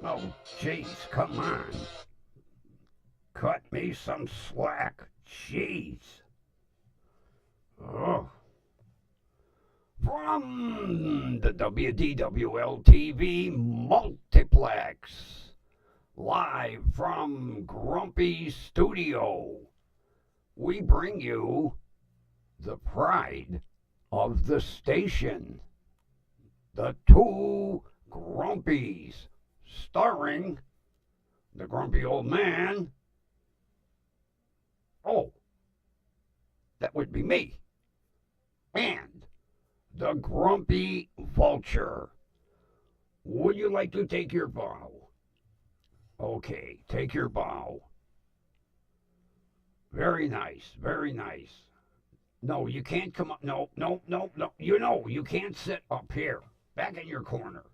Oh, jeez, come on. Cut me some slack. Jeez. Oh. From the WDWL TV Multiplex, live from Grumpy Studio, we bring you the pride of the station, the Two Grumpies, starring the grumpy old man. Oh, that would be me. And the grumpy vulture. Would you like to take your bow? Okay, take your bow. Very nice, very nice. No, you can't come up. No, no, no, no. You know, you can't sit up here. Back in your corner.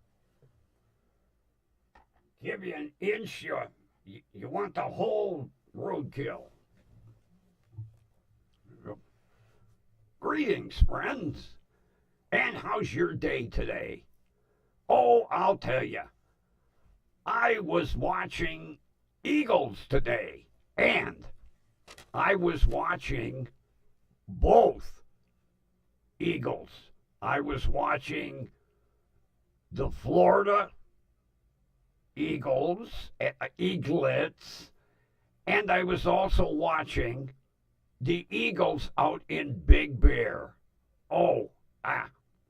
Give you an inch. You want the whole roadkill. Greetings, friends. And how's your day today? Oh, I'll tell you. I was watching Eagles today, and I was watching both Eagles. I was watching the Florida Eagles, Eaglets, and I was also watching the Eagles out in Big Bear. Oh, I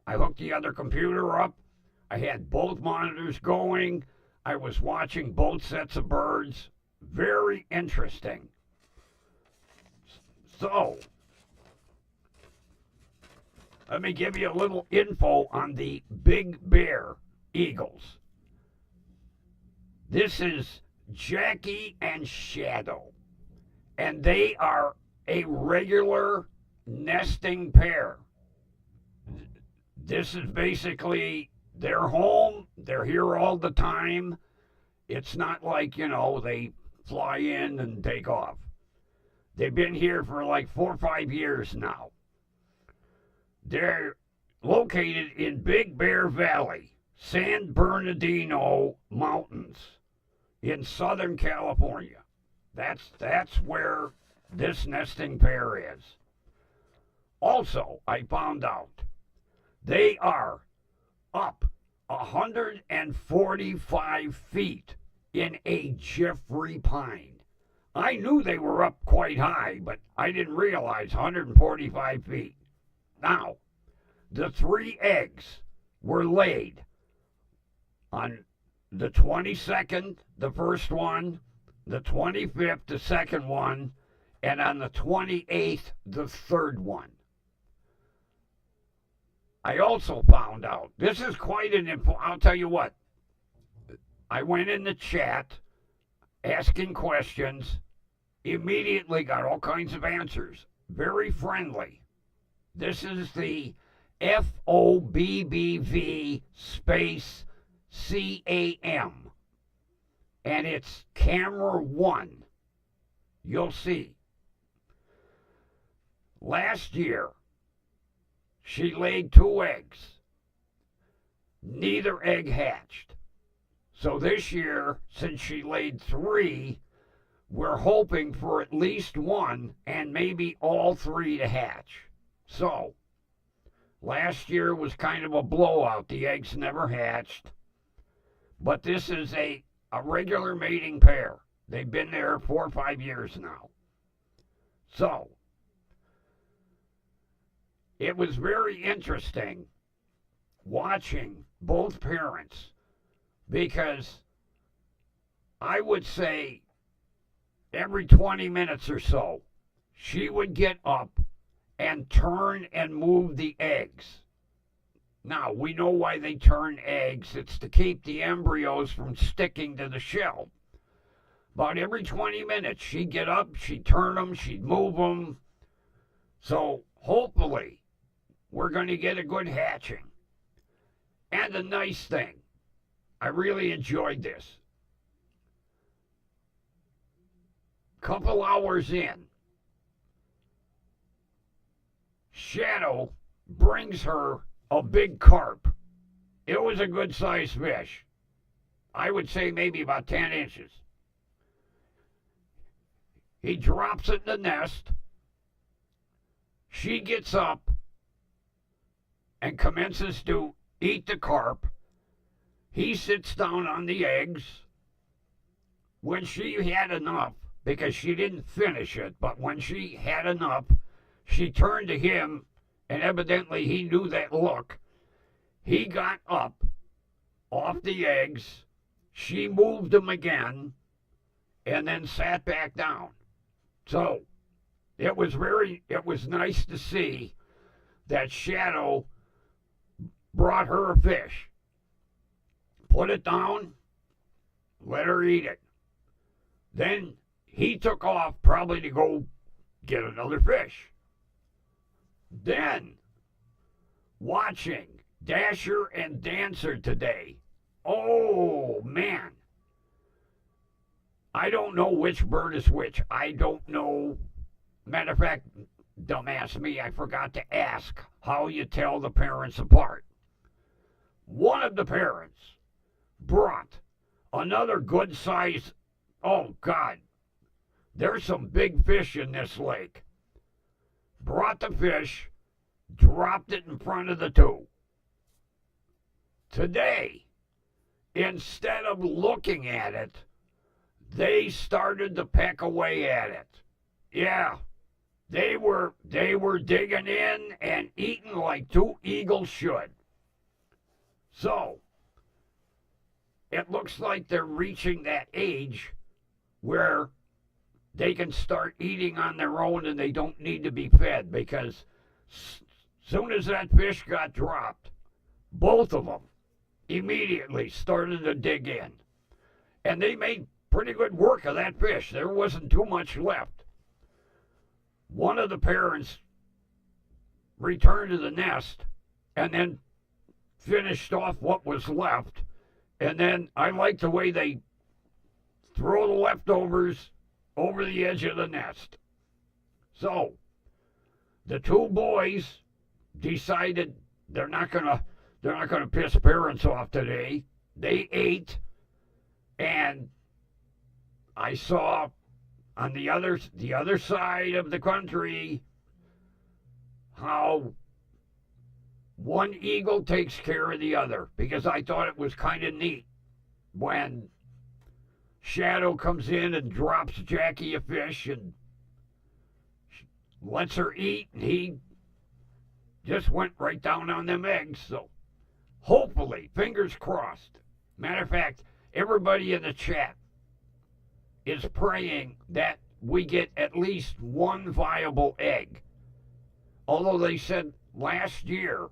hooked the other computer up. I had both monitors going. I was watching both sets of birds. Very interesting. So, let me give you a little info on the Big Bear Eagles. This is Jackie and Shadow, and they are a regular nesting pair. This is basically their home. They're here all the time. It's not like, they fly in and take off. They've been here for like 4 or 5 years now. They're located in Big Bear Valley, San Bernardino Mountains in Southern California. That's where this nesting pair is. Also, I found out they are up 145 feet in a Jeffrey pine. I knew they were up quite high, but I didn't realize 145 feet. Now, the 3 eggs were laid on the 22nd, the first one, the 25th, the second one, and on the 28th, the third one. I also found out, this is quite an info. I'll tell you what. I went in the chat asking questions, immediately got all kinds of answers. Very friendly. This is the FOBBV space CAM. And it's camera 1. You'll see. Last year, she laid 2 eggs. Neither egg hatched. So this year, since she laid 3, we're hoping for at least 1 and maybe all 3 to hatch. So, last year was kind of a blowout. The eggs never hatched. But this is a regular mating pair. They've been there 4 or 5 years now. So, it was very interesting watching both parents because I would say every 20 minutes or so, she would get up and turn and move the eggs. Now, we know why they turn eggs. It's to keep the embryos from sticking to the shell. About every 20 minutes, she'd get up, she'd turn them, she'd move them. So, hopefully, we're going to get a good hatching. And a nice thing, I really enjoyed this. Couple hours in, Shadow brings her a big carp. It was a good sized fish. I would say maybe about 10 inches. He drops it in the nest. She gets up and commences to eat the carp. He sits down on the eggs. When she had enough, because she didn't finish it, but when she had enough, she turned to him, and evidently he knew that look. He got up off the eggs. She moved him again and then sat back down. So it was nice to see that Shadow brought her a fish. Put it down, let her eat it. Then he took off probably to go get another fish. Then, watching Dasher and Dancer today. Oh, man. I don't know which bird is which. I don't know. Matter of fact, dumbass me, I forgot to ask how you tell the parents apart. One of the parents brought another good size. Oh, God. There's some big fish in this lake. Brought the fish, dropped it in front of the two. Today, instead of looking at it, they started to peck away at it. Yeah, they were digging in and eating like two eagles should. So, it looks like they're reaching that age where they can start eating on their own and they don't need to be fed, because soon as that fish got dropped, both of them immediately started to dig in. And they made pretty good work of that fish. There wasn't too much left. One of the parents returned to the nest and then finished off what was left. And then I like the way they throw the leftovers over the edge of the nest. So, the two boys decided they're not gonna piss parents off today. They ate, and I saw on the other side of the country how one eagle takes care of the other, because I thought it was kind of neat when Shadow comes in and drops Jackie a fish and lets her eat, and he just went right down on them eggs. So hopefully, fingers crossed. Matter of fact, everybody in the chat is praying that we get at least one viable egg. Although they said last year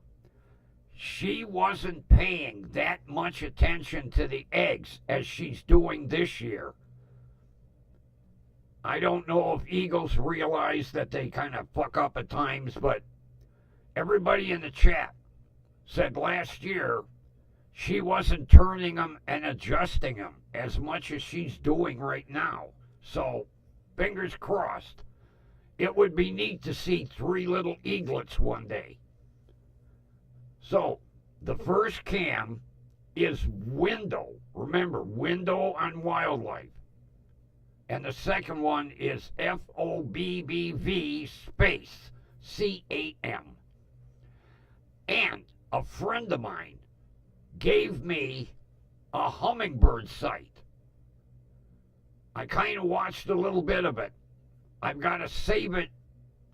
she wasn't paying that much attention to the eggs as she's doing this year. I don't know if eagles realize that they kind of fuck up at times, but everybody in the chat said last year she wasn't turning them and adjusting them as much as she's doing right now. So, fingers crossed. It would be neat to see 3 little eaglets one day. So, the first cam is window. Remember, window on wildlife. And the second one is FOBBV space CAM. And a friend of mine gave me a hummingbird sight. I kind of watched a little bit of it. I've got to save it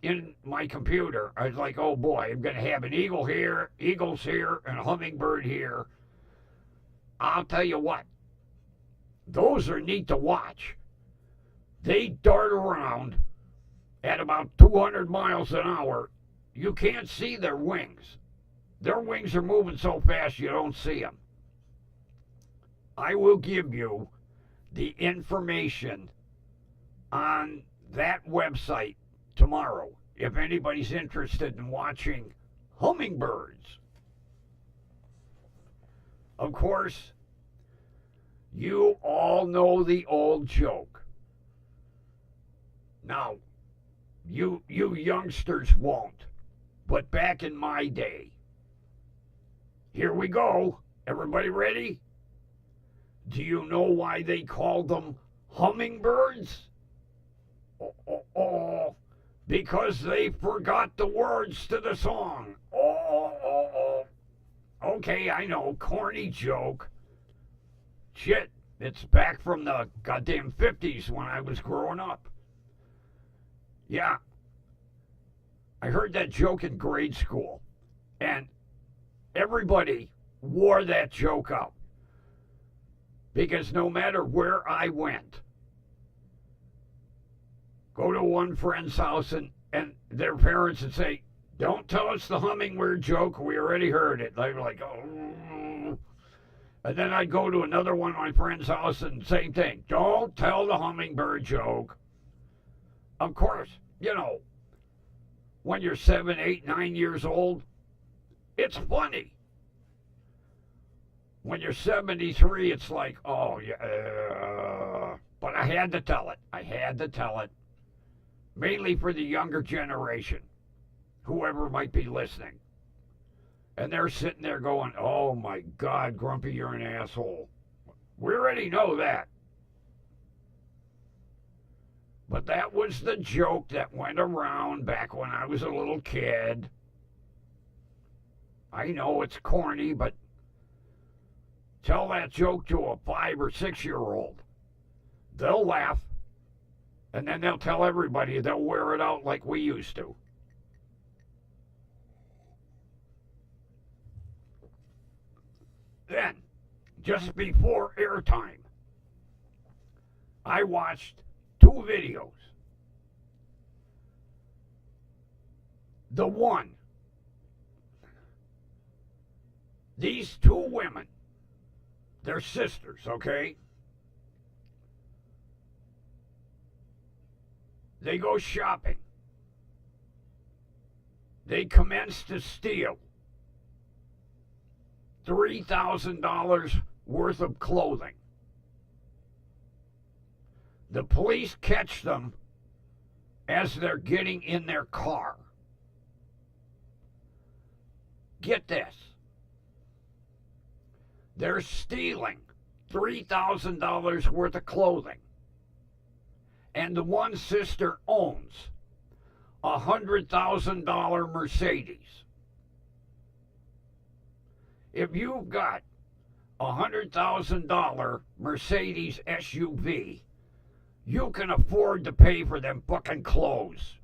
in my computer. I was like, oh boy, I'm going to have an eagle here, eagles here, and a hummingbird here. I'll tell you what, those are neat to watch. They dart around at about 200 miles an hour. You can't see their wings. Their wings are moving so fast you don't see them. I will give you the information on that website tomorrow if anybody's interested in watching hummingbirds. Of course, you all know the old joke. Now, you youngsters won't, but back in my day, here we go. Everybody ready? Do you know why they called them hummingbirds? Oh, because they forgot the words to the song. Okay, I know, corny joke. Shit, it's back from the goddamn 50s when I was growing up. Yeah, I heard that joke in grade school, and everybody wore that joke out. Because no matter where I went, go to one friend's house and their parents would say, don't tell us the hummingbird joke, we already heard it. They were like, oh. And then I'd go to another one of my friend's house and same thing. Don't tell the hummingbird joke. Of course, you know, when you're 7, 8, 9 years old, it's funny. When you're 73, it's like, oh, yeah. But I had to tell it. I had to tell it. Mainly for the younger generation, whoever might be listening. And they're sitting there going, oh, my God, Grumpy, you're an asshole. We already know that. But that was the joke that went around back when I was a little kid. I know it's corny, but tell that joke to a 5 or 6-year-old. They'll laugh, and then they'll tell everybody they'll wear it out like we used to. Then, just before airtime, I watched 2 videos. The one, these 2 women, they're sisters, okay? They go shopping. They commence to steal $3,000 worth of clothing. The police catch them as they're getting in their car. Get this. They're stealing $3,000 worth of clothing. And the one sister owns a $100,000 Mercedes. If you've got a $100,000 Mercedes SUV, you can afford to pay for them fucking clothes.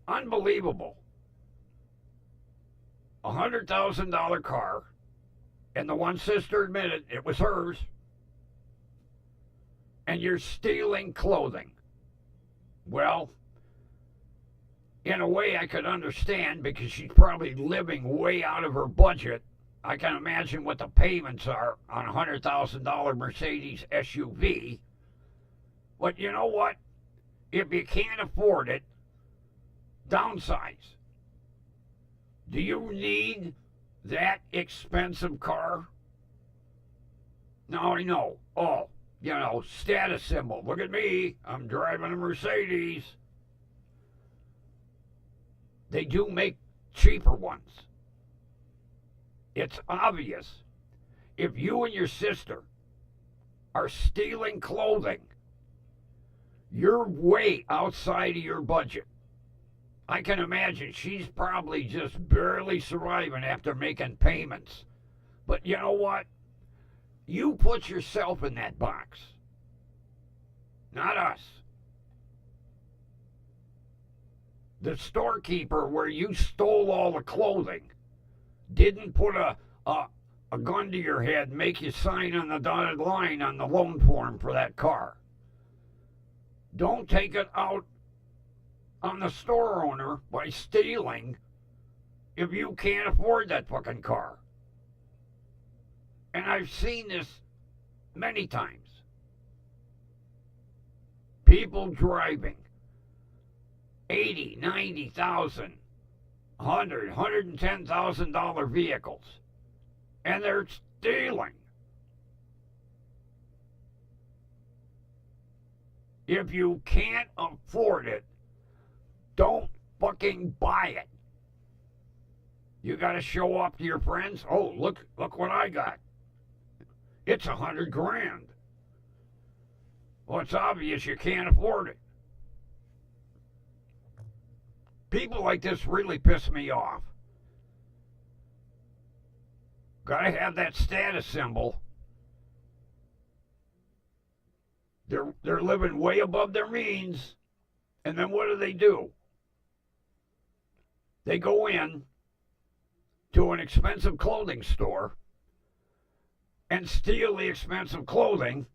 Unbelievable. A $100,000 car, and the one sister admitted it was hers, and you're stealing clothing. Well, in a way I could understand because she's probably living way out of her budget. I can imagine what the payments are on a $100,000 Mercedes SUV. But you know what? If you can't afford it, downsize. Do you need that expensive car? Now I know. Oh, you know, status symbol. Look at me. I'm driving a Mercedes. They do make cheaper ones. It's obvious. If you and your sister are stealing clothing, you're way outside of your budget. I can imagine she's probably just barely surviving after making payments. But you know what? You put yourself in that box. Not us. The storekeeper where you stole all the clothing didn't put a gun to your head and make you sign on the dotted line on the loan form for that car. Don't take it out on the store owner by stealing if you can't afford that fucking car. And I've seen this many times. People driving 80, 90,000, $110,000 vehicles, and they're stealing. If you can't afford it, don't fucking buy it. You got to show off to your friends. Oh, look what I got. It's $100,000. Well, it's obvious you can't afford it. People like this really piss me off. Gotta have that status symbol. They're living way above their means, and then what do? They go in to an expensive clothing store and steal the expensive clothing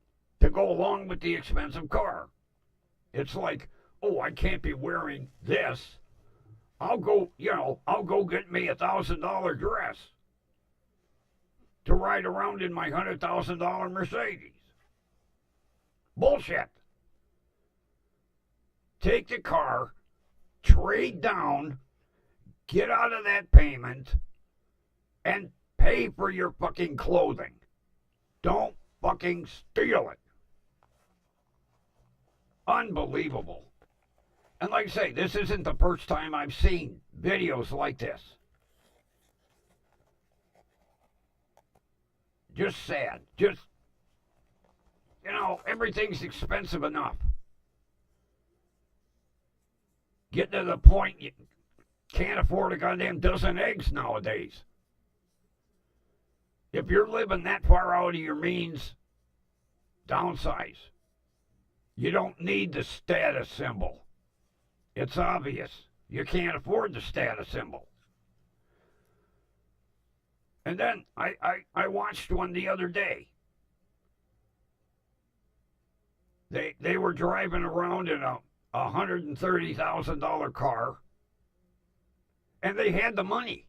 to go along with the expensive car. It's like, oh, I can't be wearing this. I'll go get me $1,000 dress to ride around in my $100,000 Mercedes. Bullshit. Take the car, trade down, get out of that payment, and pay for your fucking clothing. Don't fucking steal it. Unbelievable. And like I say, this isn't the first time I've seen videos like this. Just sad. Just, everything's expensive enough. Getting to the point you can't afford a goddamn dozen eggs nowadays. If you're living that far out of your means, downsize. You don't need the status symbol. It's obvious. You can't afford the status symbol. And then I watched one the other day. They were driving around in a $130,000 car, and they had the money.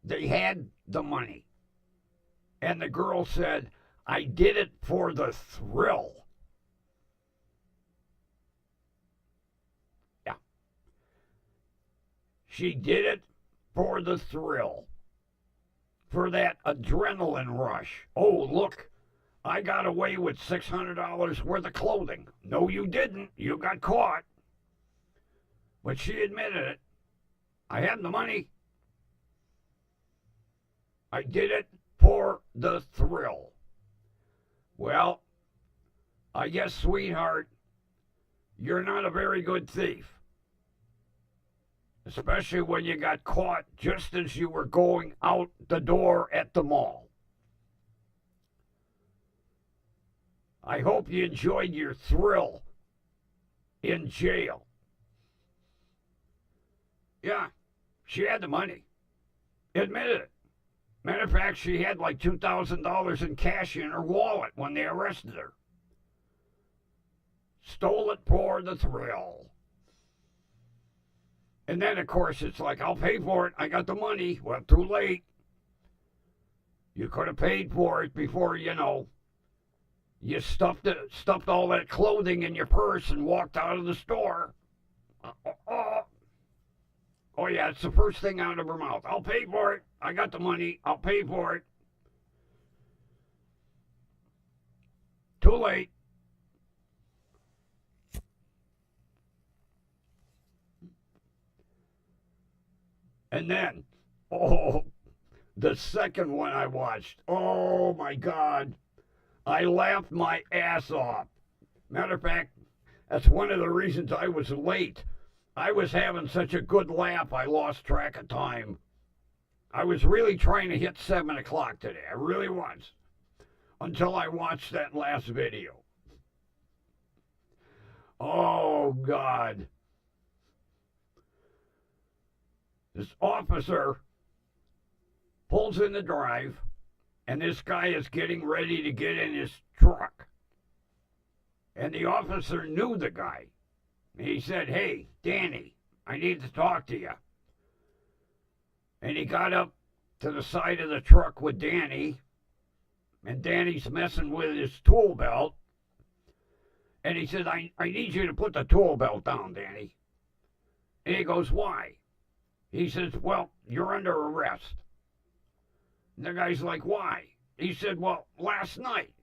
They had the money. And the girl said, I did it for the thrill. Yeah. She did it for the thrill. For that adrenaline rush. Oh, look, I got away with $600 worth of clothing. No, you didn't. You got caught. But she admitted it. I had the money. I did it for the thrill. Well, I guess, sweetheart, you're not a very good thief. Especially when you got caught just as you were going out the door at the mall. I hope you enjoyed your thrill in jail. Yeah, she had the money. Admitted it. Matter of fact, she had like $2,000 in cash in her wallet when they arrested her. Stole it for the thrill. And then, of course, it's like, I'll pay for it. I got the money. Well, too late. You could have paid for it before, you stuffed all that clothing in your purse and walked out of the store. Oh, yeah, it's the first thing out of her mouth. I'll pay for it. I got the money. I'll pay for it. Too late. And then, the second one I watched. Oh, my God. I laughed my ass off. Matter of fact, that's one of the reasons I was late. I was having such a good laugh, I lost track of time. I was really trying to hit 7 o'clock today. I really was. Until I watched that last video. Oh, God. This officer pulls in the drive, and this guy is getting ready to get in his truck. And the officer knew the guy. He said, hey, Danny, I need to talk to you. And he got up to the side of the truck with Danny, and Danny's messing with his tool belt. And he said, I need you to put the tool belt down, Danny. And he goes, why? He says, well, you're under arrest. And the guy's like, why? He said, well, last night,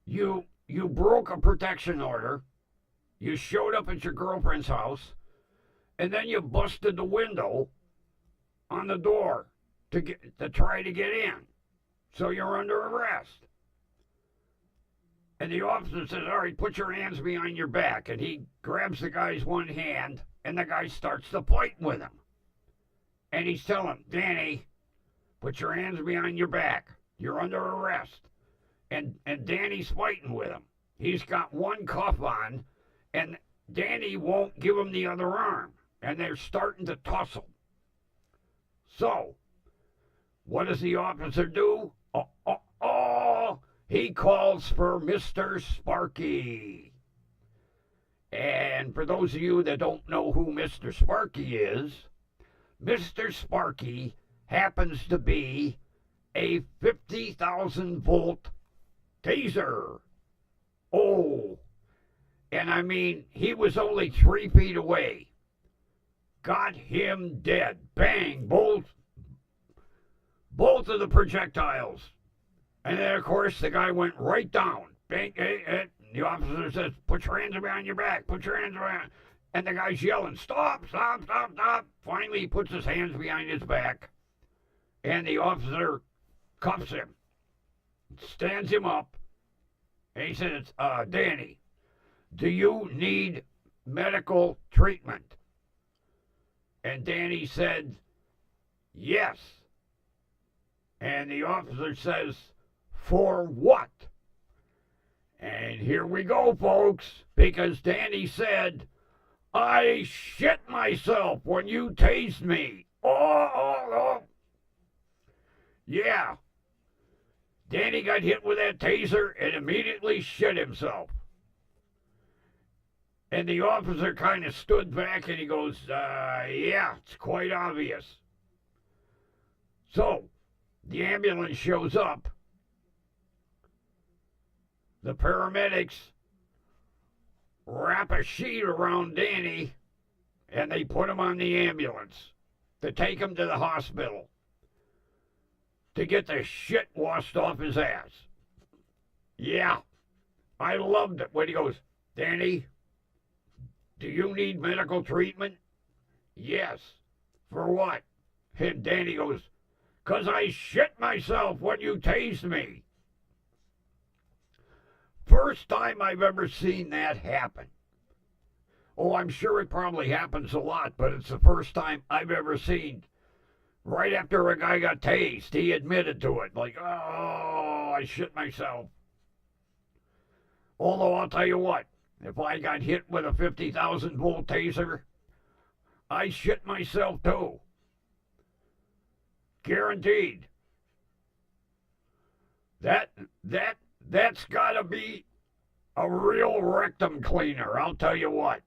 you broke a protection order, you showed up at your girlfriend's house, and then you busted the window on the door to try to get in. So you're under arrest. And the officer says, all right, put your hands behind your back. And he grabs the guy's one hand, and the guy starts to fight with him. And he's telling him, Danny, put your hands behind your back. You're under arrest. And Danny's fighting with him. He's got one cuff on, and Danny won't give him the other arm. And they're starting to tussle. So, what does the officer do? He calls for Mr. Sparky. And for those of you that don't know who Mr. Sparky is, Mr. Sparky happens to be a 50,000 volt taser. Oh, and I mean, he was only 3 feet away. Got him dead. Bang, both of the projectiles. And then, of course, the guy went right down. Bang, the officer says, put your hands behind your back. Put your hands behind. And the guy's yelling, stop, stop, stop, stop. Finally, he puts his hands behind his back. And the officer cuffs him. Stands him up. And he says, Danny, do you need medical treatment? And Danny said, yes. And the officer says, for what? And here we go, folks, because Danny said, I shit myself when you tased me. Oh. Yeah. Danny got hit with that taser and immediately shit himself. And the officer kind of stood back and he goes, yeah, it's quite obvious. So, the ambulance shows up. The paramedics wrap a sheet around Danny and they put him on the ambulance to take him to the hospital to get the shit washed off his ass. Yeah, I loved it when he goes, Danny, do you need medical treatment? Yes. For what? And Danny goes, 'cause I shit myself when you tased me. First time I've ever seen that happen. Oh, I'm sure it probably happens a lot, but it's the first time I've ever seen. Right after a guy got tased, he admitted to it. Like, oh, I shit myself. Although I'll tell you what, if I got hit with a 50,000 volt taser, I shit myself too. Guaranteed. That's gotta be a real rectum cleaner, I'll tell you what.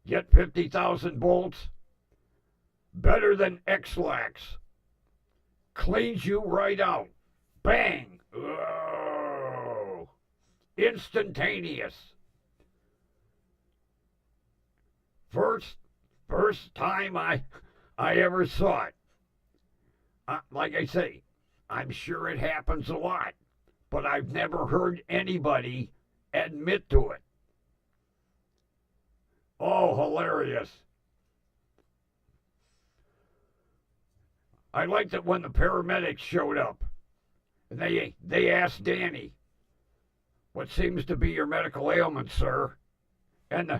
Get 50,000 volts, better than X-Lax. Cleans you right out. Bang! Oh, instantaneous. First time I ever saw it. Like I say, I'm sure it happens a lot, but I've never heard anybody admit to it. Oh, hilarious. I liked it when the paramedics showed up. And they asked Danny, what seems to be your medical ailment, sir? And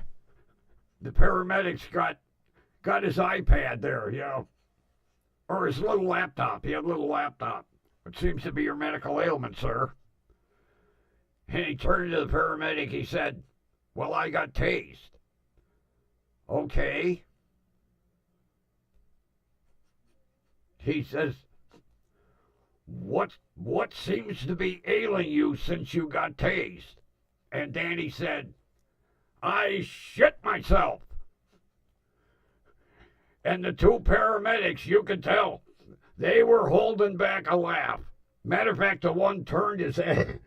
the paramedics got his iPad there, you know, or his little laptop. He had a little laptop. What seems to be your medical ailment, sir? And he turned to the paramedic. He said, well, I got tased. Okay. He says, what seems to be ailing you since you got tased? And Danny said, I shit myself. And the two paramedics, you could tell, they were holding back a laugh. Matter of fact, the one turned his head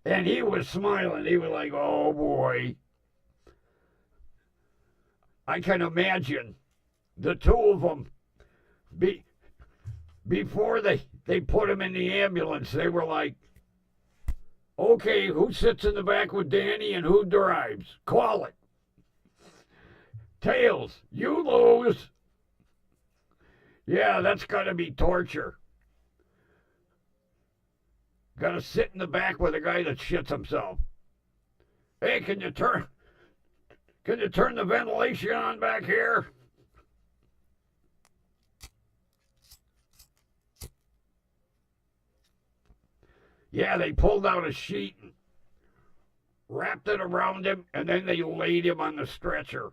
and he was smiling. He was like, oh boy. I can imagine the two of them, before they put him in the ambulance, they were like, okay, who sits in the back with Danny and who drives? Call it. Tails, you lose. Yeah, that's got to be torture. Got to sit in the back with a guy that shits himself. Hey, can you turn the ventilation on back here? Yeah, they pulled out a sheet and wrapped it around him, and then they laid him on the stretcher.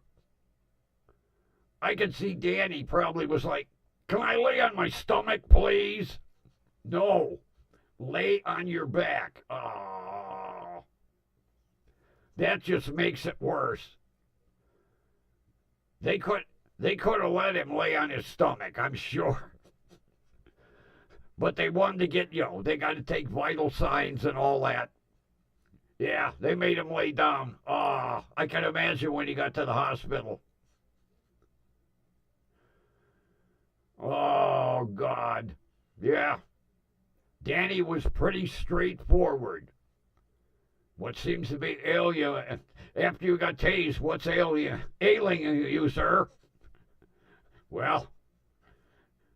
I could see Danny probably was like, "Can I lay on my stomach, please?" No, lay on your back. Oh, that just makes it worse. They could they could have let him lay on his stomach, I'm sure. But they wanted to get, they got to take vital signs and all that. Yeah, they made him lay down. Oh, I can imagine when he got to the hospital. Oh, God. Yeah, Danny was pretty straightforward. What seems to be alien after you got tased? What's ailing you, sir? Well,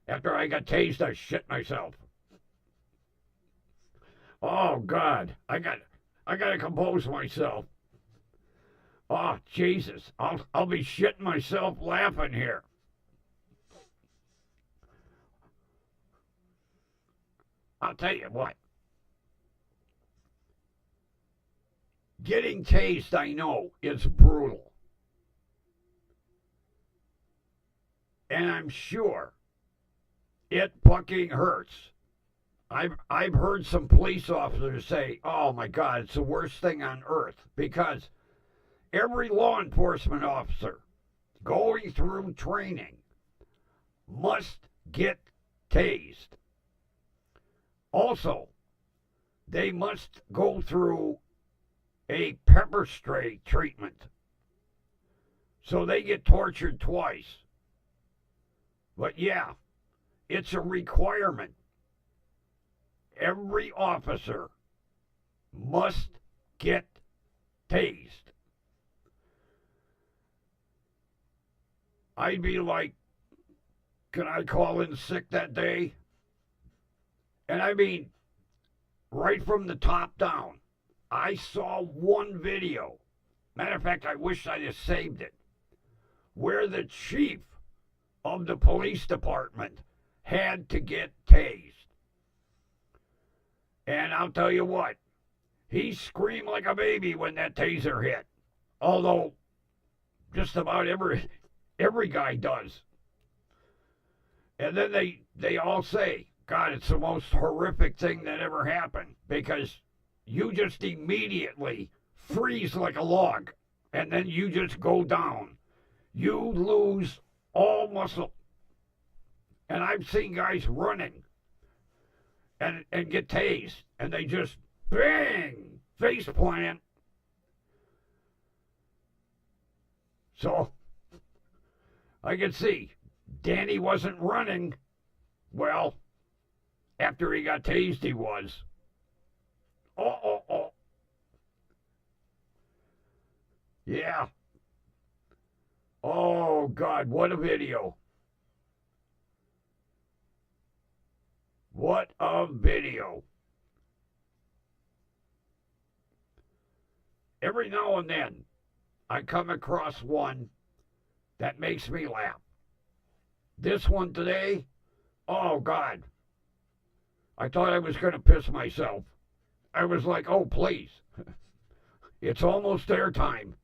after I got tased, I shit myself. Oh God, I got to compose myself. Oh Jesus, I'll be shitting myself laughing here. I'll tell you what. Getting tased, I know, is brutal. And I'm sure it fucking hurts. I've heard some police officers say, "Oh my God, it's the worst thing on earth," because every law enforcement officer going through training must get tased. Also, they must go through a pepper spray treatment. So they get tortured twice. But yeah, it's a requirement. Every officer must get tased. I'd be like, "Can I call in sick that day?" And I mean, right from the top down. I saw one video. Matter of fact, I wish I'd have saved it. Where the chief of the police department had to get tased. And I'll tell you what, he screamed like a baby when that taser hit. Although, just about every guy does. And then they all say, "God, it's the most horrific thing that ever happened," because you just immediately freeze like a log, and then you just go down. You lose all muscle. And I've seen guys running and get tased, and they just bang, face plant. So I can see Danny wasn't running. Well, after he got tased, he was. Oh. Yeah. Oh, God, what a video. What a video. Every now and then, I come across one that makes me laugh. This one today, oh, God. I thought I was going to piss myself. I was like, "Oh, please. It's almost airtime."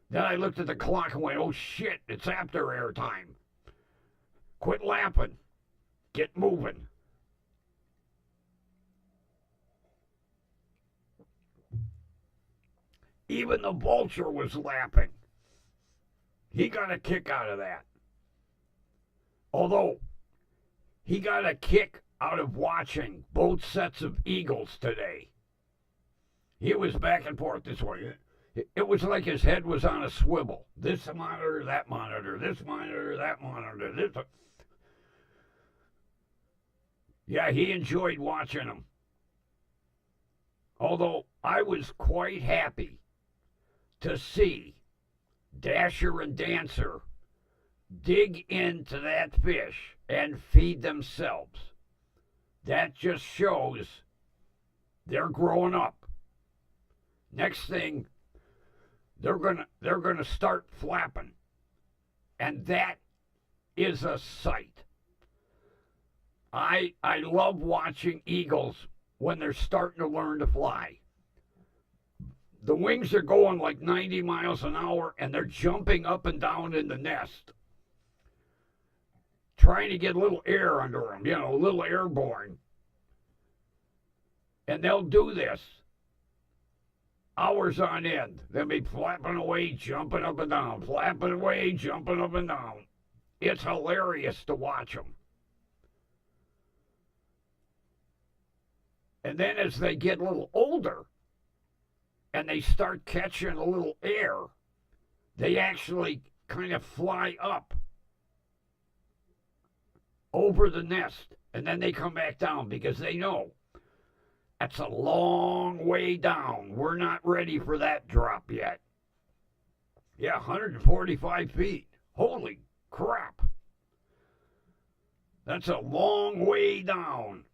Then I looked at the clock and went, "Oh, shit, it's after airtime. Quit laughing. Get moving." Even the vulture was laughing. He got a kick out of that. Although, he got a kick out of watching both sets of eagles today. He was back and forth this way. It was like his head was on a swivel. This monitor, that monitor, this monitor, that monitor, this. Yeah, he enjoyed watching them. Although I was quite happy to see Dasher and Dancer dig into that fish and feed themselves. That just shows they're growing up. Next thing, they're gonna start flapping, and that is a sight. I love watching eagles when they're starting to learn to fly. The wings are going like 90 miles an hour, and they're jumping up and down in the nest, trying to get a little air under them, a little airborne. And they'll do this hours on end. They'll be flapping away, jumping up and down, flapping away, jumping up and down. It's hilarious to watch them. And then as they get a little older and they start catching a little air, they actually kind of fly up over the nest, and then they come back down because they know that's a long way down. We're not ready for that drop yet. Yeah, 145 feet. Holy crap. That's a long way down.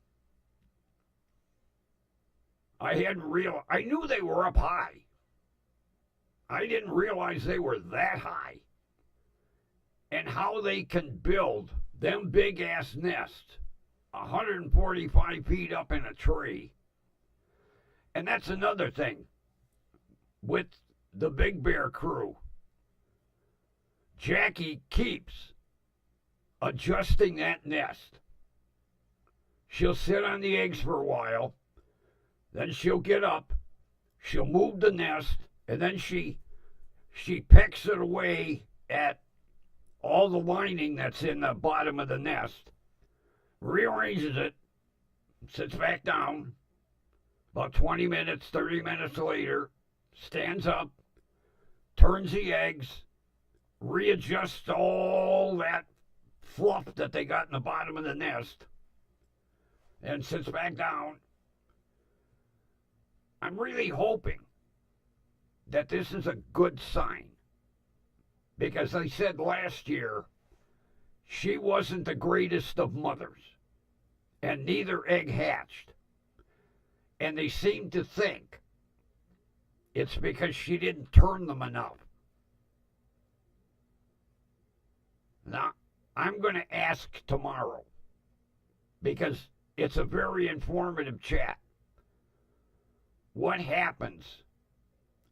I knew they were up high. I didn't realize they were that high. And how they can build them big ass nests 145 feet up in a tree. And that's another thing with the Big Bear crew. Jackie keeps adjusting that nest. She'll sit on the eggs for a while, then she'll get up, she'll move the nest, and then she pecks it away at all the lining that's in the bottom of the nest, rearranges it, sits back down. About 20 minutes, 30 minutes later, stands up, turns the eggs, readjusts all that fluff that they got in the bottom of the nest, and sits back down. I'm really hoping that this is a good sign, because I said last year she wasn't the greatest of mothers, and neither egg hatched. And they seem to think it's because she didn't turn them enough. Now, I'm going to ask tomorrow, because it's a very informative chat. What happens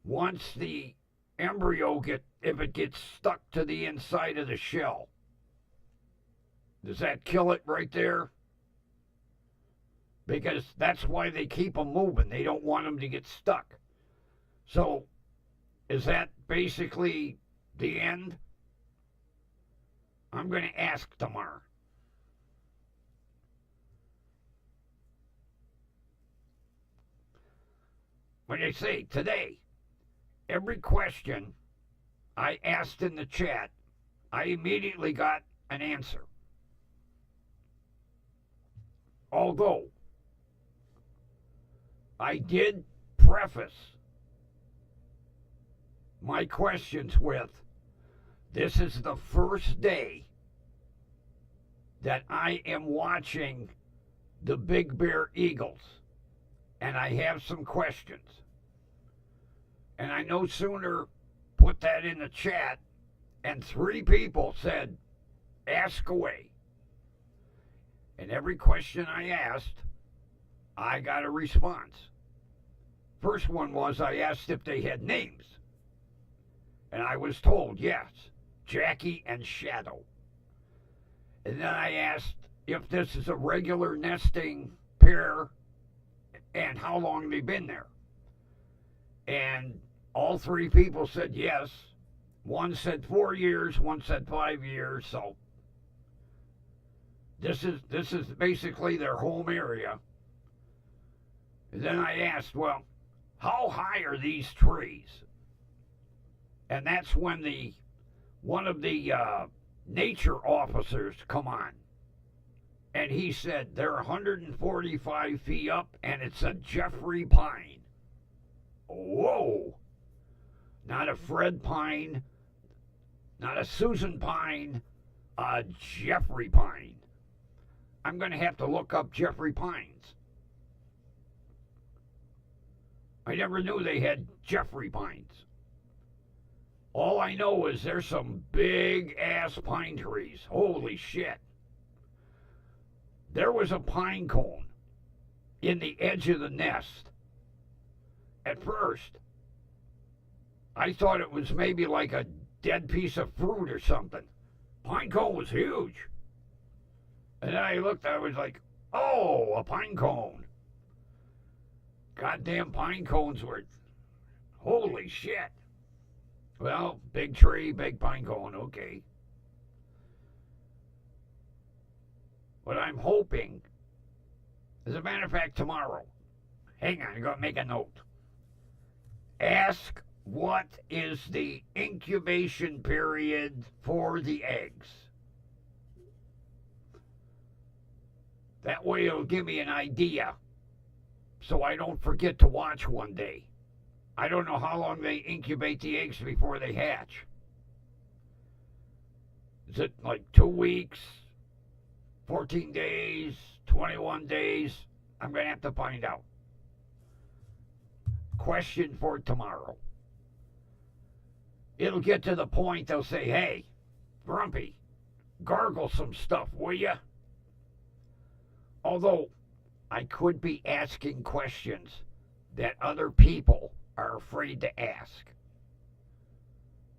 once the embryo if it gets stuck to the inside of the shell? Does that kill it right there? Because that's why they keep them moving. They don't want them to get stuck. So, is that basically the end? I'm going to ask tomorrow. When I say today, every question I asked in the chat, I immediately got an answer. Although, I did preface my questions with, this is the first day that I am watching the Big Bear Eagles, and I have some questions. And I no sooner put that in the chat, and 3 people said, ask away. And every question I asked, I got a response. First one was, I asked if they had names. And I was told, yes, Jackie and Shadow. And then I asked if this is a regular nesting pair and how long they've been there. And all 3 people said yes. One said 4 years, one said 5 years. So this is basically their home area. And then I asked, well, how high are these trees? And that's when one of the nature officers come on. And he said they're 145 feet up, and it's a Jeffrey pine. Whoa. Not a Fred pine, not a Susan pine, Jeffrey Pine. I'm going to have to look up Jeffrey Pines. I never knew they had Jeffrey Pines. All I know is there's some big ass pine trees. Holy shit. There was a pine cone in the edge of the nest. At first, I thought it was maybe like a dead piece of fruit or something. Pine cone was huge. And then I looked, I was like, oh, a pine cone. Goddamn pine cones were, holy shit. Well, big tree, big pine cone, okay. But I'm hoping, as a matter of fact, tomorrow, hang on, I gotta make a note. Ask what is the incubation period for the eggs. That way it'll give me an idea so I don't forget to watch one day. I don't know how long they incubate the eggs before they hatch. Is it like 2 weeks, 14 days, 21 days? I'm going to have to find out. Question for tomorrow. It'll get to the point they'll say, hey, Grumpy, gargle some stuff, will ya? Although I could be asking questions that other people are afraid to ask.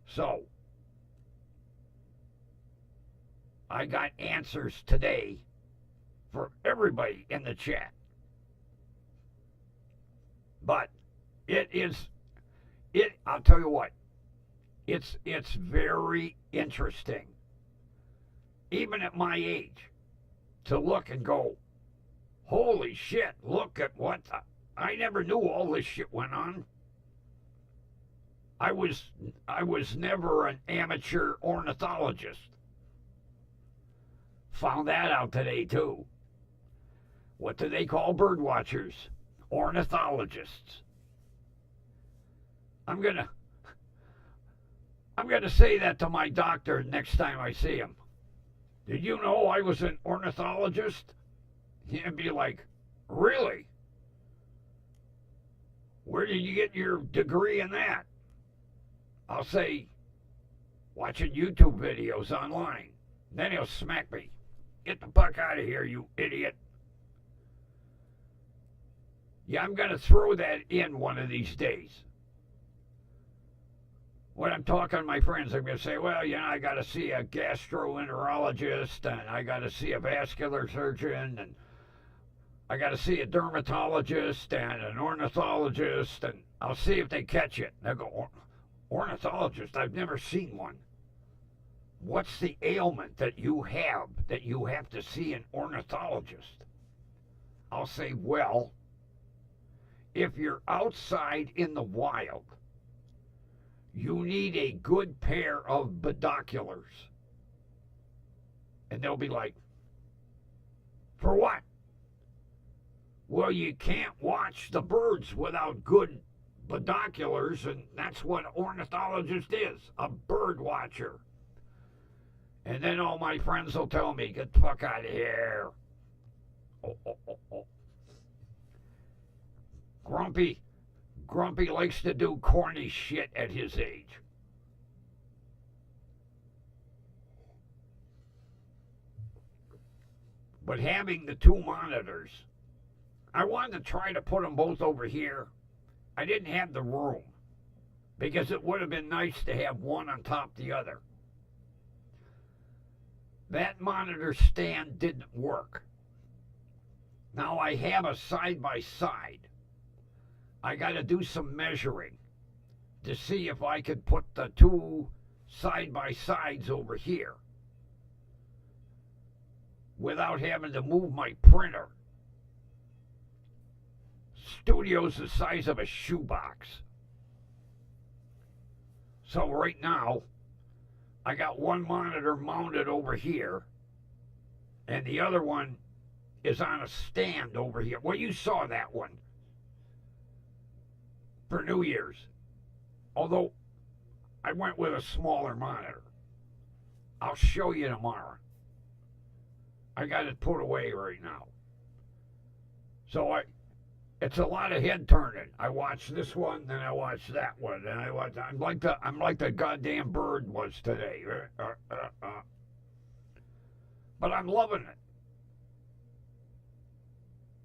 So, I got answers today for everybody in the chat. But I'll tell you what, it's very interesting, even at my age, to look and go, holy shit, look at what, I never knew all this shit went on. I was never an amateur ornithologist. Found that out today too. What do they call bird watchers? Ornithologists. I'm gonna say that to my doctor next time I see him. Did you know I was an ornithologist? He'd be like, really? Where did you get your degree in that? I'll say, watching YouTube videos online. Then he'll smack me. Get the fuck out of here, you idiot. Yeah, I'm going to throw that in one of these days. When I'm talking to my friends, I'm going to say, well, you know, I got to see a gastroenterologist, and I got to see a vascular surgeon, and I got to see a dermatologist and an ornithologist, and I'll see if they catch it. They'll go, ornithologist? I've never seen one. What's the ailment that you have to see an ornithologist? I'll say, well, if you're outside in the wild, you need a good pair of binoculars. And they'll be like, for what? Well, you can't watch the birds without good binoculars, and that's what an ornithologist is, a bird watcher. And then all my friends will tell me, get the fuck out of here. Oh. Grumpy likes to do corny shit at his age. But having the two monitors, I wanted to try to put them both over here. I didn't have the room because it would have been nice to have one on top of the other. That monitor stand didn't work. Now I have a side-by-side. I got to do some measuring to see if I could put the two side-by-sides over here without having to move my printer. Studio's the size of a shoebox. So right now, I got one monitor mounted over here, and the other one is on a stand over here. Well, you saw that one for New Year's. Although I went with a smaller monitor. I'll show you tomorrow. I got it put away right now. So it's a lot of head turning. I watch this one, then I watch that one, and I'm like the goddamn bird was today. But I'm loving it.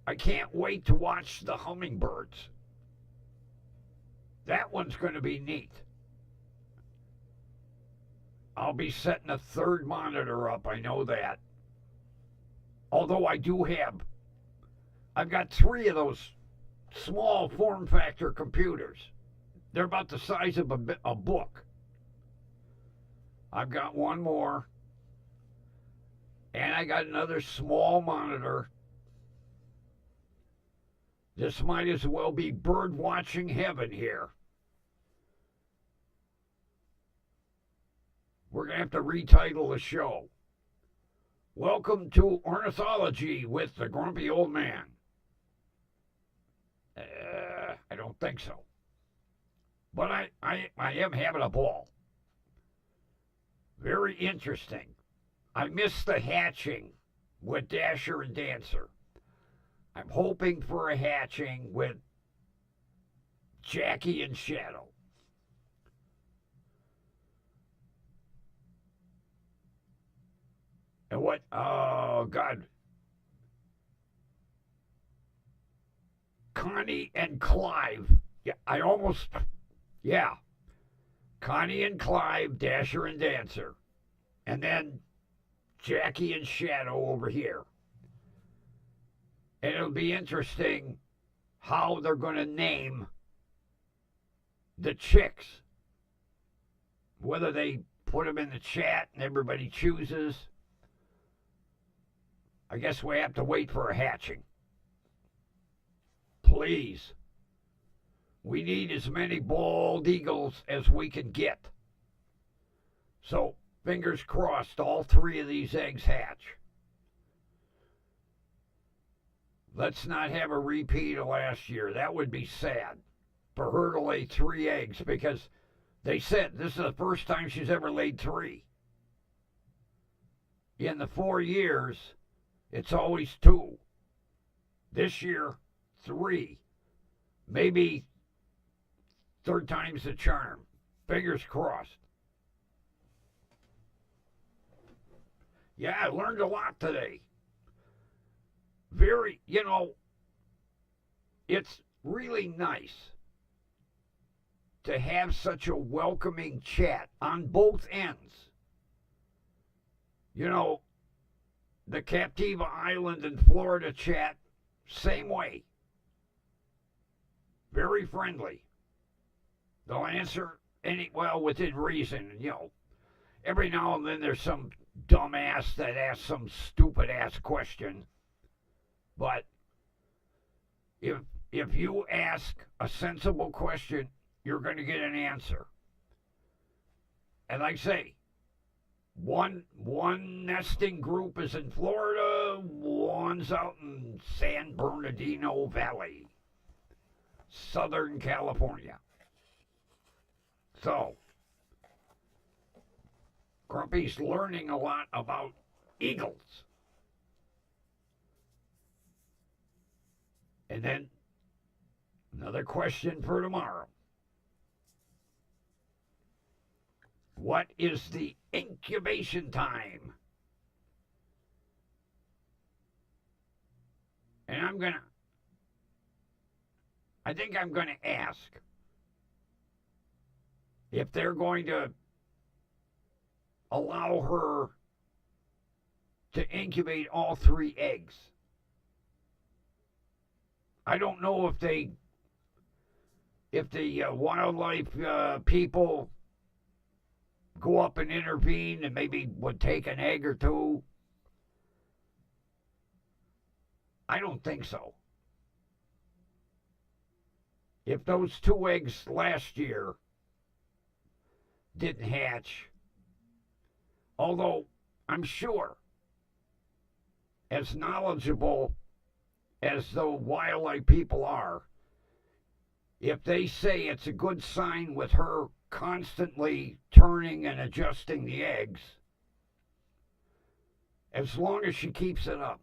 I can't wait to watch the hummingbirds. That one's going to be neat. I'll be setting a third monitor up, I know that. Although I've got 3 of those small form factor computers. They're about the size of a book. I've got one more. And I got another small monitor. This might as well be bird watching heaven here. We're going to have to retitle the show. Welcome to Ornithology with the Grumpy Old Man. I don't think so. But I am having a ball. Very interesting. I missed the hatching with Dasher and Dancer. I'm hoping for a hatching with Jackie and Shadow. And what? Oh, God. Connie and Clive. Yeah. Connie and Clive, Dasher and Dancer. And then Jackie and Shadow over here. And it'll be interesting how they're going to name the chicks. Whether they put them in the chat and everybody chooses. I guess we have to wait for a hatching. Please. We need as many bald eagles as we can get. So, fingers crossed, all 3 of these eggs hatch. Let's not have a repeat of last year. That would be sad for her to lay 3 eggs because they said this is the first time she's ever laid 3. In the 4 years, it's always 2. This year, 3. Maybe 3rd time's the charm. Fingers crossed. Yeah, I learned a lot today. It's really nice to have such a welcoming chat on both ends. The Captiva Island and Florida chat, same way. Very friendly. They'll answer within reason. Every now and then there's some dumbass that asks some stupid ass question. But if you ask a sensible question, you're going to get an answer. And like I say, one nesting group is in Florida, one's out in San Bernardino Valley, Southern California. So, Grumpy's learning a lot about eagles. And then, another question for tomorrow. What is the incubation time? And I think I'm going to ask if they're going to allow her to incubate all 3 eggs. I don't know if the wildlife people go up and intervene and maybe would take an egg or 2. I don't think so. If those 2 eggs last year didn't hatch, although I'm sure, as knowledgeable as the wildlife people are, if they say it's a good sign with her constantly turning and adjusting the eggs, as long as she keeps it up.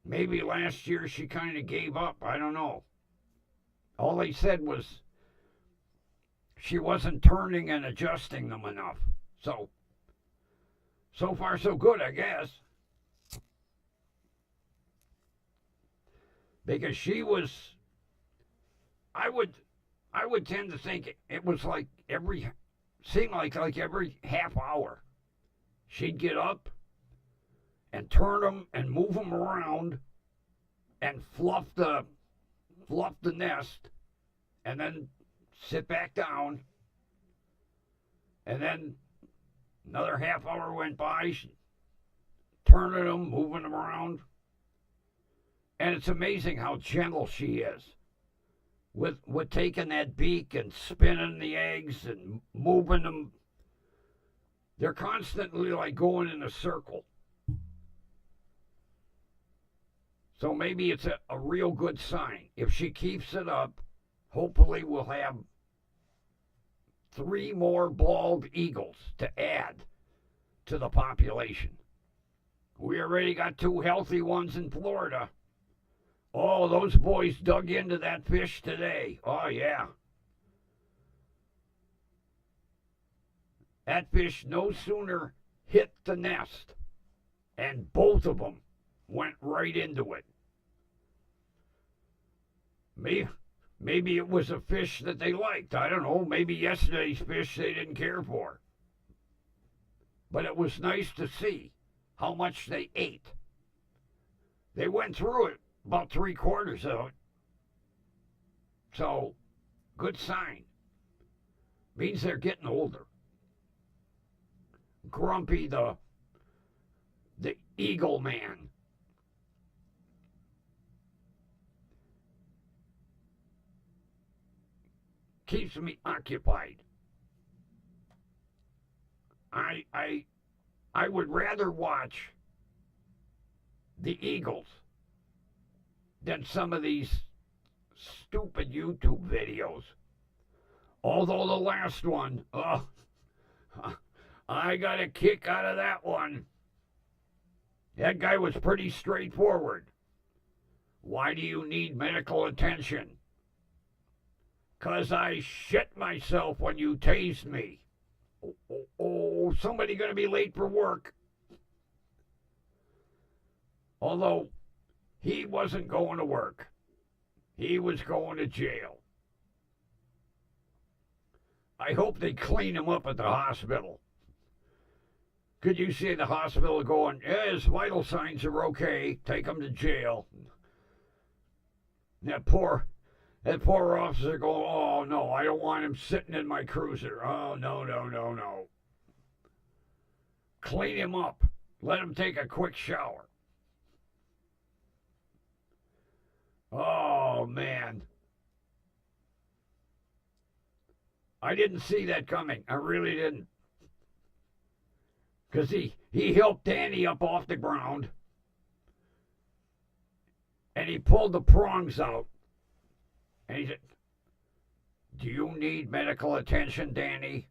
Maybe last year she kind of gave up. I don't know. All they said was she wasn't turning and adjusting them enough. So far so good, I guess. Because she was, I would tend to think it was like seemed like every half hour she'd get up and turn them and move them around and fluff the nest and then sit back down, and then another half hour went by, turning them, moving them around. And it's amazing how gentle she is with taking that beak and spinning the eggs and moving them. They're constantly like going in a circle. So maybe it's a real good sign. If she keeps it up, hopefully we'll have 3 more bald eagles to add to the population. We already got 2 healthy ones in Florida. Oh, those boys dug into that fish today. Oh, yeah. That fish no sooner hit the nest, and both of them went right into it. Maybe it was a fish that they liked. I don't know. Maybe yesterday's fish they didn't care for. But it was nice to see how much they ate. They went through it, about 3/4 of it. So, good sign. Means they're getting older. Grumpy, the eagle man. Keeps me occupied. I would rather watch the Eagles than some of these stupid YouTube videos. Although the last one, I got a kick out of that one. That guy was pretty straightforward. Why do you need medical attention? 'Cause I shit myself when you tased me. Oh, somebody gonna be late for work. Although he wasn't going to work. He was going to jail. I hope they clean him up at the hospital. Could you see the hospital going, yeah, his vital signs are okay, take him to jail. That poor officer going, oh, no, I don't want him sitting in my cruiser. Oh, no. Clean him up. Let him take a quick shower. Oh, man. I didn't see that coming. I really didn't. Because he helped Danny up off the ground. And he pulled the prongs out. And he said, do you need medical attention, Danny?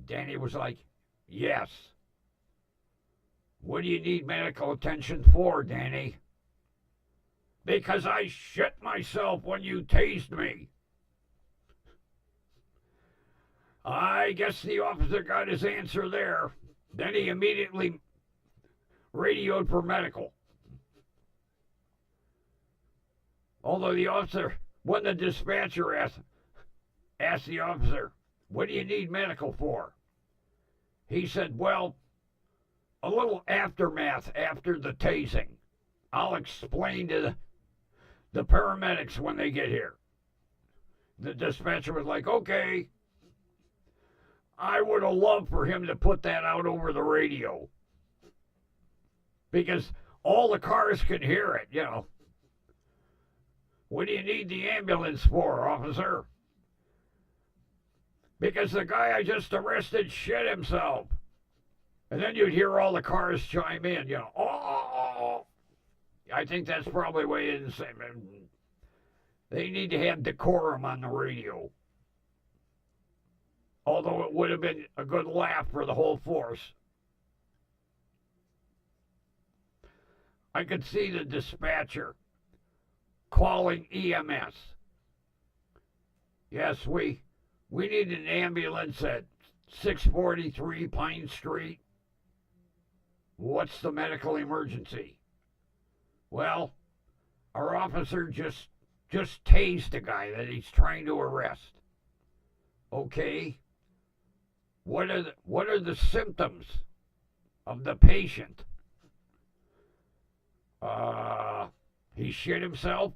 Danny was like, yes. What do you need medical attention for, Danny? Because I shit myself when you tased me. I guess the officer got his answer there. Then he immediately radioed for medical. Although the officer, when the dispatcher asked the officer, what do you need medical for? He said, well, a little aftermath after the tasing. I'll explain to the paramedics when they get here. The dispatcher was like, okay. I would have loved for him to put that out over the radio. Because all the cars can hear it, you know. What do you need the ambulance for, officer? Because the guy I just arrested shit himself. And then you'd hear all the cars chime in, you know. Oh. I think that's probably what he didn't say. They need to have decorum on the radio. although it would have been a good laugh for the whole force. I could see the dispatcher calling EMS. Yes, we need an ambulance at 643 Pine Street. What's the medical emergency? Well, our officer just tased a guy that he's trying to arrest. Okay. What are the symptoms of the patient? He shit himself?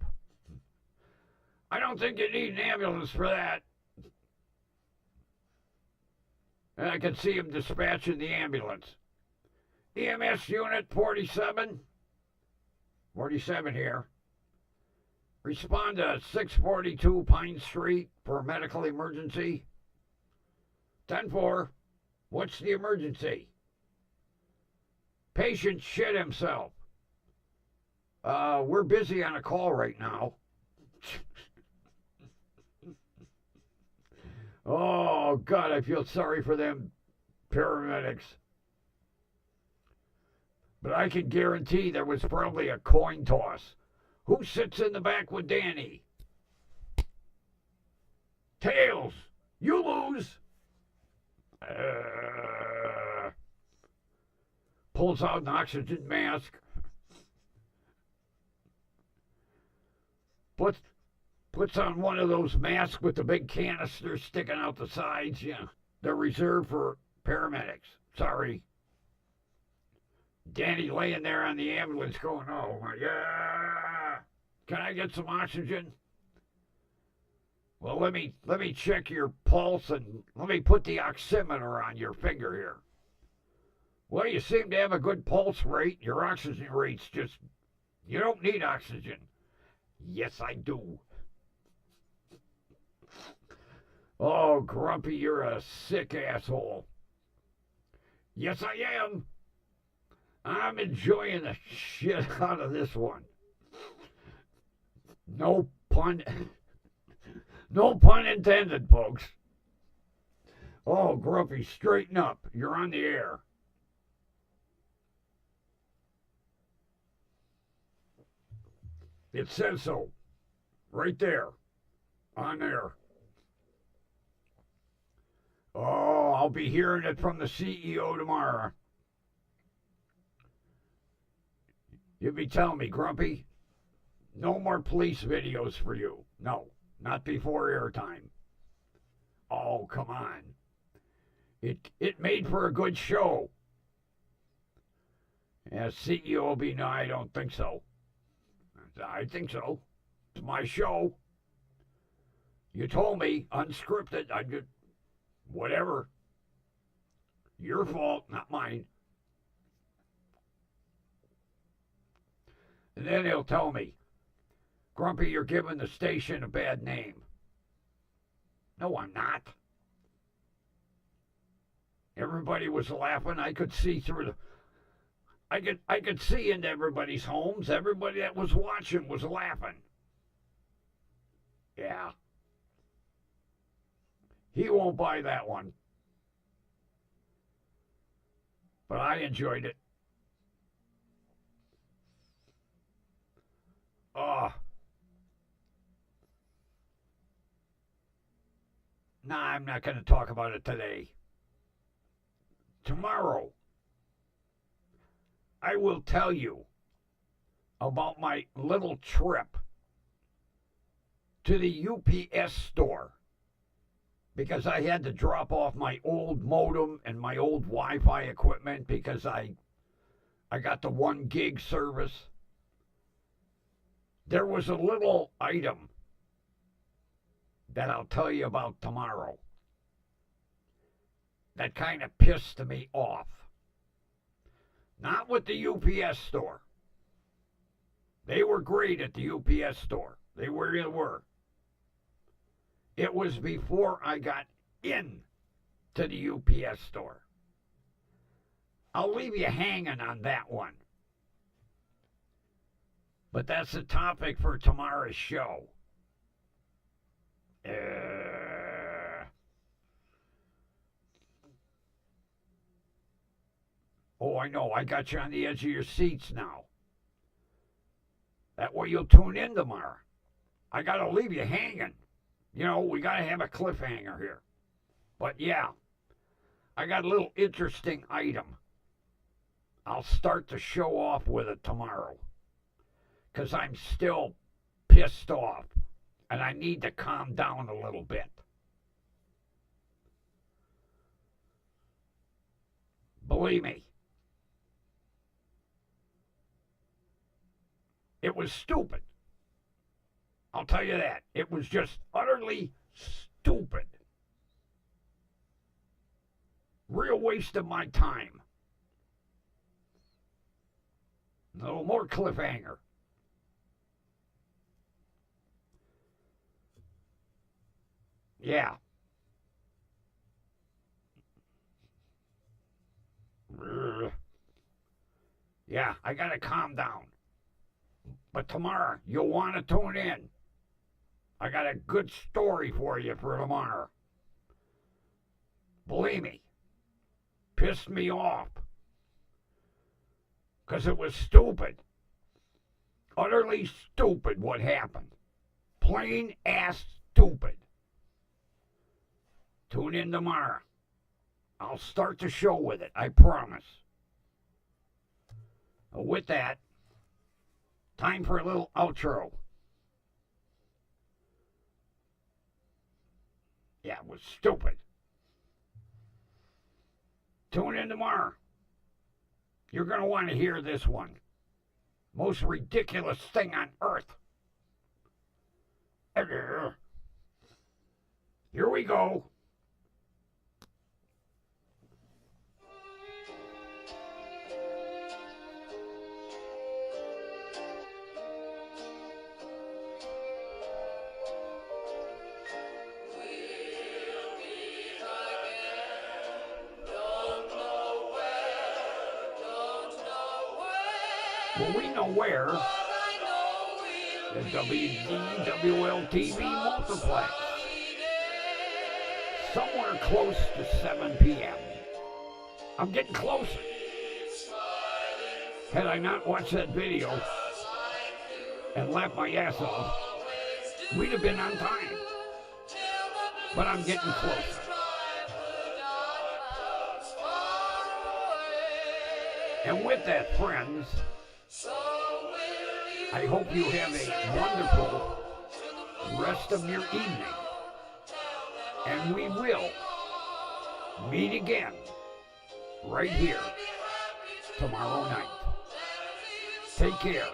I don't think you need an ambulance for that. And I can see him dispatching the ambulance. EMS unit 47. 47 here. Respond to 642 Pine Street for a medical emergency. 10-4. What's the emergency? Patient shit himself. We're busy on a call right now. Oh, God, I feel sorry for them paramedics. But I can guarantee there was probably a coin toss. Who sits in the back with Danny? Tails, you lose. Pulls out an oxygen mask. Puts on one of those masks with the big canister sticking out the sides. Yeah, they're reserved for paramedics. Sorry. Danny laying there on the ambulance going, oh my God, can I get some oxygen? Well, let me check your pulse and let me put the oximeter on your finger here. Well, you seem to have a good pulse rate. Your oxygen rate's just, you don't need oxygen. Yes, I do. Oh, Grumpy, you're a sick asshole. Yes, I am. I'm enjoying the shit out of this one. No pun intended, folks. Oh, Grumpy, straighten up. You're on the air. It says so. Right there. On there. Oh, I'll be hearing it from the CEO tomorrow. You'll be telling me, Grumpy, no more police videos for you. No, not before airtime. Oh, come on. It made for a good show. Yeah, CEO will be, no, I don't think so. I think so. It's my show. You told me, unscripted. I did, whatever. Your fault, not mine. And then he'll tell me, Grumpy, you're giving the station a bad name. No, I'm not. Everybody was laughing. I could see through the... I could see into everybody's homes. Everybody that was watching was laughing. Yeah. He won't buy that one. But I enjoyed it. Nah, I'm not going to talk about it today. Tomorrow, I will tell you about my little trip to the UPS store because I had to drop off my old modem and my old Wi-Fi equipment because I got the 1 gig service. There was a little item that I'll tell you about tomorrow that kind of pissed me off. Not with the UPS store. They were great at the UPS store. They really were. It was before I got in to the UPS store. I'll leave you hanging on that one. But that's the topic for tomorrow's show. Oh, I know. I got you on the edge of your seats now. That way you'll tune in tomorrow. I got to leave you hanging. You know, we got to have a cliffhanger here. But yeah, I got a little interesting item. I'll start the show off with it tomorrow. Because I'm still pissed off. And I need to calm down a little bit. Believe me. It was stupid. I'll tell you that. It was just utterly stupid. Real waste of my time. A little more cliffhanger. Yeah. Yeah, I gotta calm down. But tomorrow, you'll want to tune in. I got a good story for you for tomorrow. Believe me, pissed me off. Because it was stupid. Utterly stupid what happened. Plain ass stupid. Tune in tomorrow. I'll start the show with it, I promise. With that, time for a little outro. Yeah, it was stupid. Tune in tomorrow. You're going to want to hear this one. Most ridiculous thing on earth. Here we go. Well, we know where. The WDWL TV multiplex. Somewhere close to 7 p.m. I'm getting closer. Had I not watched that video and laughed my ass off, we'd have been on time. But I'm getting closer. And with that, friends, I hope you have a wonderful rest of your evening. And we will meet again right here tomorrow night. Take care.